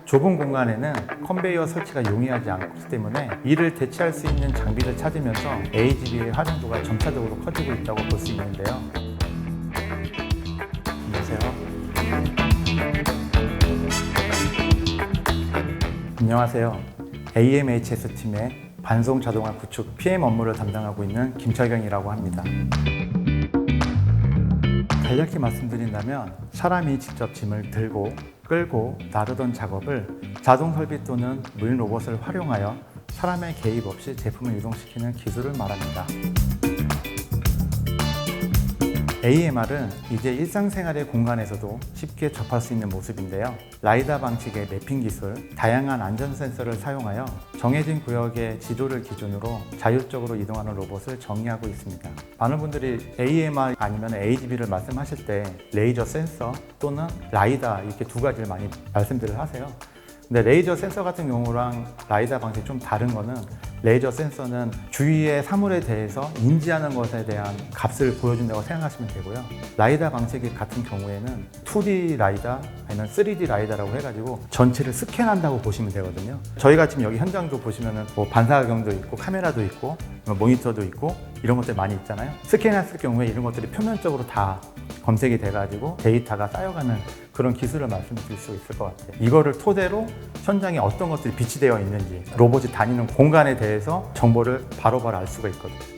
좁은 공간에는 컨베이어 설치가 용이하지 않기 때문에 이를 대체할 수 있는 장비를 찾으면서 AGV의 활용도가 점차적으로 커지고 있다고 볼 수 있는데요. 안녕하세요. AMHS 팀의 반송 자동화 구축 PM 업무를 담당하고 있는 김철경이라고 합니다. 간략히 말씀드린다면 사람이 직접 짐을 들고 끌고 나르던 작업을 자동 설비 또는 무인 로봇을 활용하여 사람의 개입 없이 제품을 이동시키는 기술을 말합니다. AMR은 이제 일상생활의 공간에서도 쉽게 접할 수 있는 모습인데요. 라이다 방식의 매핑 기술, 다양한 안전 센서를 사용하여 정해진 구역의 지도를 기준으로 자율적으로 이동하는 로봇을 정의하고 있습니다. 많은 분들이 AMR 아니면 AGV를 말씀하실 때 레이저 센서 또는 라이다 이렇게 두 가지를 많이 말씀들을 하세요. 근데 레이저 센서 같은 경우랑 라이다 방식이 좀 다른 거는 레이저 센서는 주위의 사물에 대해서 인지하는 것에 대한 값을 보여준다고 생각하시면 되고요. 라이다 방식 같은 경우에는 2D 라이다 아니면 3D 라이다라고 해가지고 전체를 스캔한다고 보시면 되거든요. 저희가 지금 여기 현장도 보시면은 뭐 반사각형도 있고 카메라도 있고 모니터도 있고 이런 것들 많이 있잖아요. 스캔했을 경우에 이런 것들이 표면적으로 다 검색이 돼가지고 데이터가 쌓여가는 그런 기술을 말씀드릴 수 있을 것 같아요. 이거를 토대로 현장에 어떤 것들이 비치되어 있는지 로봇이 다니는 공간에 대해서 정보를 바로바로 알 수가 있거든요.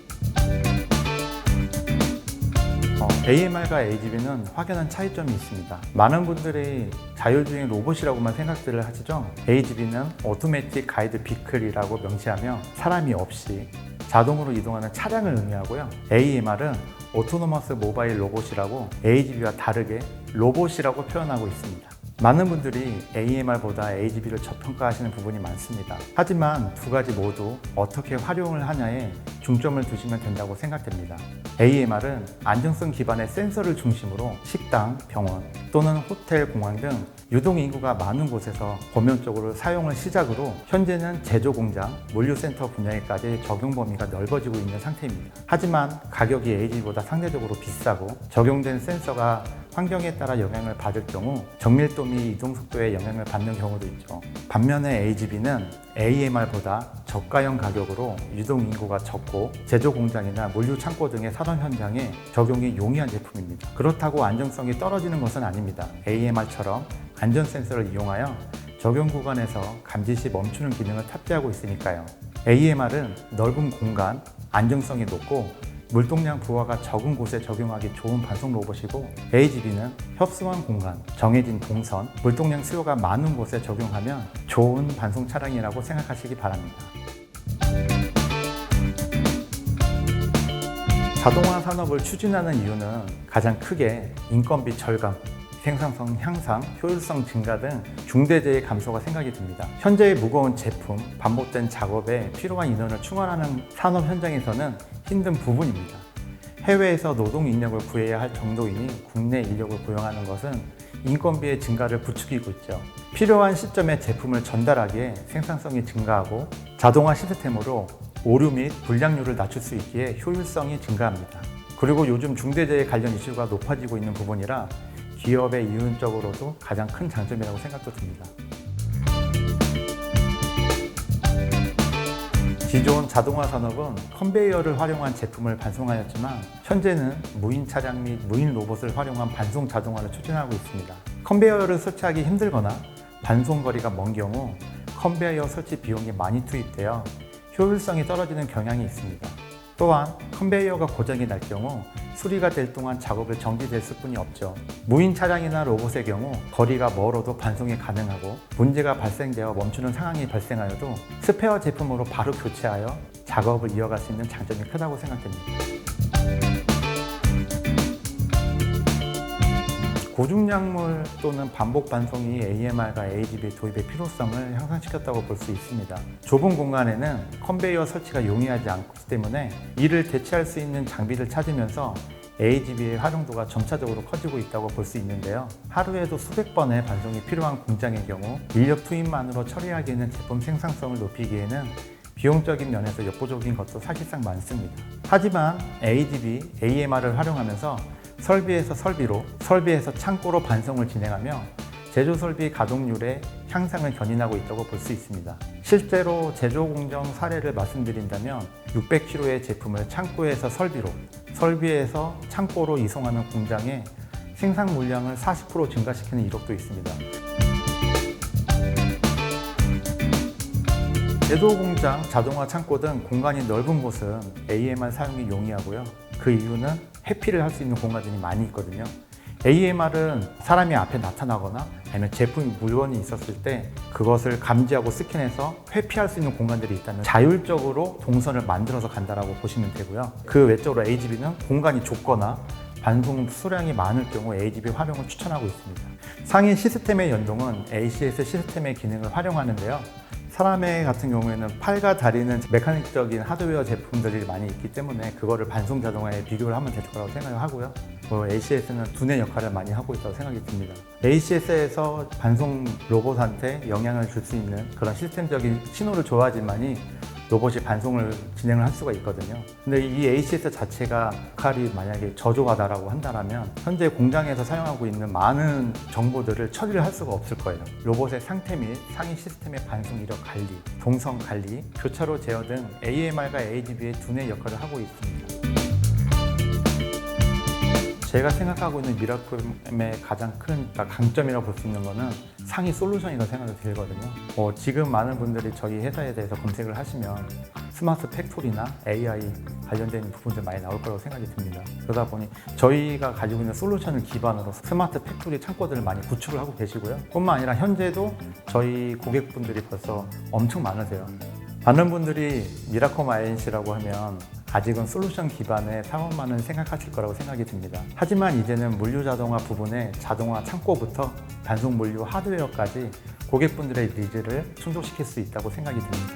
AMR과 AGV는 확연한 차이점이 있습니다. 많은 분들이 자율주행 로봇이라고만 생각들을 하시죠. AGV는 오토매틱 가이드 비클이라고 명시하며 사람이 없이 자동으로 이동하는 차량을 의미하고요. AMR은 오토노머스 모바일 로봇이라고 AGV와 다르게 로봇이라고 표현하고 있습니다. 많은 분들이 AMR보다 AGV를 저평가하시는 부분이 많습니다. 하지만 두 가지 모두 어떻게 활용을 하냐에 중점을 두시면 된다고 생각됩니다. AMR은 안정성 기반의 센서를 중심으로 식당, 병원 또는 호텔, 공항 등 유동인구가 많은 곳에서 범용적으로 사용을 시작으로 현재는 제조공장, 물류센터 분야에까지 적용 범위가 넓어지고 있는 상태입니다. 하지만 가격이 AGV보다 상대적으로 비싸고 적용된 센서가 환경에 따라 영향을 받을 경우 정밀도 및 이동 속도에 영향을 받는 경우도 있죠. 반면에 AGV는 AMR보다 저가형 가격으로 유동인구가 적고 제조공장이나 물류창고 등의 산업 현장에 적용이 용이한 제품입니다. 그렇다고 안정성이 떨어지는 것은 아닙니다. AMR처럼 안전 센서를 이용하여 적용 구간에서 감지 시 멈추는 기능을 탑재하고 있으니까요. AMR은 넓은 공간, 안정성이 높고 물동량 부하가 적은 곳에 적용하기 좋은 반송 로봇이고 AGV는 협소한 공간, 정해진 동선, 물동량 수요가 많은 곳에 적용하면 좋은 반송 차량이라고 생각하시기 바랍니다. 자동화 산업을 추진하는 이유는 가장 크게 인건비 절감, 생산성 향상, 효율성 증가 등 중대재해 감소가 생각이 듭니다. 현재의 무거운 제품, 반복된 작업에 필요한 인원을 충원하는 산업 현장에서는 힘든 부분입니다. 해외에서 노동 인력을 구해야 할 정도이니 국내 인력을 고용하는 것은 인건비의 증가를 부추기고 있죠. 필요한 시점에 제품을 전달하기에 생산성이 증가하고 자동화 시스템으로 오류 및 불량률을 낮출 수 있기에 효율성이 증가합니다. 그리고 요즘 중대재해 관련 이슈가 높아지고 있는 부분이라 기업의 이윤적으로도 가장 큰 장점이라고 생각도 듭니다. 기존 자동화 산업은 컨베이어를 활용한 제품을 반송하였지만 현재는 무인 차량 및 무인 로봇을 활용한 반송 자동화를 추진하고 있습니다. 컨베이어를 설치하기 힘들거나 반송 거리가 먼 경우 컨베이어 설치 비용이 많이 투입되어 효율성이 떨어지는 경향이 있습니다. 또한 컨베이어가 고장이 날 경우 수리가 될 동안 작업을 정지됐을 뿐이 없죠. 무인 차량이나 로봇의 경우 거리가 멀어도 반송이 가능하고 문제가 발생되어 멈추는 상황이 발생하여도 스페어 제품으로 바로 교체하여 작업을 이어갈 수 있는 장점이 크다고 생각됩니다. 고중량물 또는 반복 반송이 AMR과 AGV 도입의 필요성을 향상시켰다고 볼 수 있습니다. 좁은 공간에는 컨베이어 설치가 용이하지 않기 때문에 이를 대체할 수 있는 장비를 찾으면서 AGV의 활용도가 점차적으로 커지고 있다고 볼 수 있는데요. 하루에도 수백 번의 반송이 필요한 공장의 경우 인력 투입만으로 처리하기에는 제품 생산성을 높이기에는 비용적인 면에서 역부족인 것도 사실상 많습니다. 하지만 AGV, AMR을 활용하면서 설비에서 설비로, 설비에서 창고로 반송을 진행하며 제조 설비 가동률의 향상을 견인하고 있다고 볼 수 있습니다. 실제로 제조 공정 사례를 말씀드린다면 600kg의 제품을 창고에서 설비로, 설비에서 창고로 이송하는 공장의 생산 물량을 40% 증가시키는 이력도 있습니다. 제조 공장, 자동화 창고 등 공간이 넓은 곳은 AMR 사용이 용이하고요. 그 이유는 회피를 할 수 있는 공간들이 많이 있거든요. AMR은 사람이 앞에 나타나거나 아니면 제품 물건이 있었을 때 그것을 감지하고 스캔해서 회피할 수 있는 공간들이 있다면 자율적으로 동선을 만들어서 간다라고 보시면 되고요. 그 외적으로 AGV는 공간이 좁거나 반송 수량이 많을 경우 AGV 활용을 추천하고 있습니다. 상위 시스템의 연동은 ACS 시스템의 기능을 활용하는데요. 사람의 같은 경우에는 팔과 다리는 메카닉적인 하드웨어 제품들이 많이 있기 때문에 그거를 반송 자동화에 비교를 하면 될 거라고 생각을 하고요. ACS는 두뇌 역할을 많이 하고 있다고 생각이 듭니다. ACS에서 반송 로봇한테 영향을 줄 수 있는 그런 시스템적인 신호를 줘야지만이 로봇이 반송을 진행을 할 수가 있거든요. 근데 이 ACS 자체가 역할이 만약에 저조하다라고 한다면 현재 공장에서 사용하고 있는 많은 정보들을 처리를 할 수가 없을 거예요. 로봇의 상태 및 상위 시스템의 반송 이력 관리, 동선 관리, 교차로 제어 등 AMR과 AGV의 두뇌 역할을 하고 있습니다. 제가 생각하고 있는 미라클의 가장 큰 강점이라고 볼 수 있는 거는 상위 솔루션이라고 생각이 들거든요. 지금 많은 분들이 저희 회사에 대해서 검색을 하시면 스마트 팩토리나 AI 관련된 부분들 많이 나올 거라고 생각이 듭니다. 그러다 보니 저희가 가지고 있는 솔루션을 기반으로 스마트 팩토리 창고들을 많이 구축을 하고 계시고요. 뿐만 아니라 현재도 저희 고객분들이 벌써 엄청 많으세요. 많은 분들이 미라콤 INC라고 하면 아직은 솔루션 기반의 사업만을 생각하실 거라고 생각이 듭니다. 하지만 이제는 물류 자동화 부분에 자동화 창고부터 반송 물류 하드웨어까지 고객분들의 니즈를 충족시킬 수 있다고 생각이 듭니다.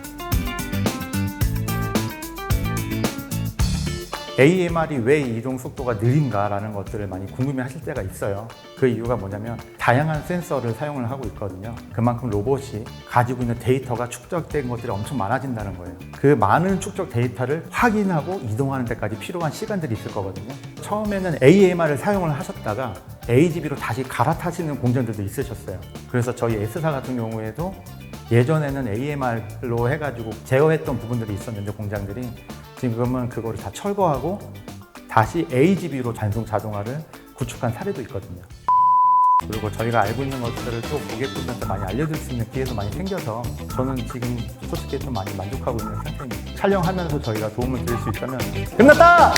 AMR이 왜 이동 속도가 느린가라는 것들을 많이 궁금해 하실 때가 있어요. 그 이유가 뭐냐면 다양한 센서를 사용을 하고 있거든요. 그만큼 로봇이 가지고 있는 데이터가 축적된 것들이 엄청 많아진다는 거예요. 그 많은 축적 데이터를 확인하고 이동하는 데까지 필요한 시간들이 있을 거거든요. 처음에는 AMR을 사용을 하셨다가 AGV로 다시 갈아타시는 공장들도 있으셨어요. 그래서 저희 S사 같은 경우에도 예전에는 AMR로 해가지고 제어했던 부분들이 있었는데 공장들이 지금은 그거를 다 철거하고 다시 AGV로 반송 자동화를 구축한 사례도 있거든요. 그리고 저희가 알고 있는 것들을 또 고객분들한테 많이 알려줄 수 있는 기회도 많이 생겨서 저는 지금 솔직히 좀 많이 만족하고 있는 상태입니다. 촬영하면서 저희가 도움을 드릴 수 있다면 끝났다!